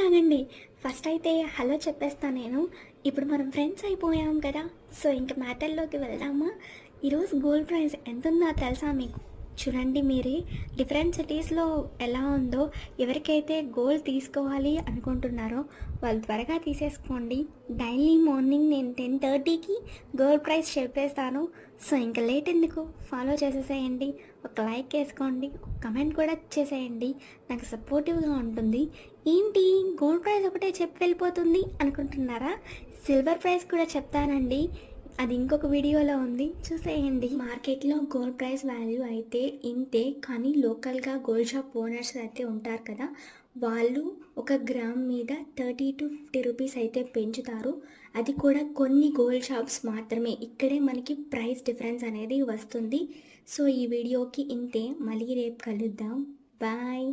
ఆగండి. ఫస్ట్ అయితే హలో చెప్పేస్తా నేను. ఇప్పుడు మనం ఫ్రెండ్స్ అయిపోయాం కదా! సో, ఇంక మ్యాటర్‌లోకి వెళ్దామా? ఈరోజు గోల్డ్ ప్రైస్ ఎంతుందో తెలుసా మీకు? చూడండి మీరే డిఫరెంట్ సిటీస్‌లో ఎలా ఉందో, ఎవరికైతే గోల్డ్ తీసుకోవాలి అనుకుంటున్నారో వాళ్ళు త్వరగా తీసేసుకోండి. డైలీ మార్నింగ్ నేను 10:30కి గోల్డ్ ప్రైస్ చెప్పేస్తాను. సో, ఇంక లేట్ ఎందుకు? ఫాలో చేసేసేయండి. ఒక లైక్ ఏసుకోండి. ఒక కమెంట్ కూడా చేసేయండి. నాకు సపోర్టివ్‌గా ఉంటుంది. ఏంటి గోల్డ్ ప్రైస్ ఒకటే చెప్పి వెళ్ళిపోతుంది అనుకుంటున్నారా? సిల్వర్ ప్రైస్ కూడా చెప్తానండి. అది ఇంకొక వీడియోలో ఉంది, చూసేయండి. మార్కెట్లో గోల్డ్ ప్రైస్ వాల్యూ అయితే ఇంతే, కానీ లోకల్గా గోల్డ్ షాప్ ఓనర్స్ అయితే ఉంటారు కదా, వాళ్ళు ఒక గ్రామ్ మీద 30 to 50 రూపీస్ అయితే పెంచుతారు. అది కూడా కొన్ని గోల్డ్ షాప్స్ మాత్రమే. ఇక్కడే మనకి ప్రైస్ డిఫరెన్స్ అనేది వస్తుంది. సో ఈ వీడియోకి ఇంతే. మళ్ళీ రేపు కలుద్దాం. బాయ్.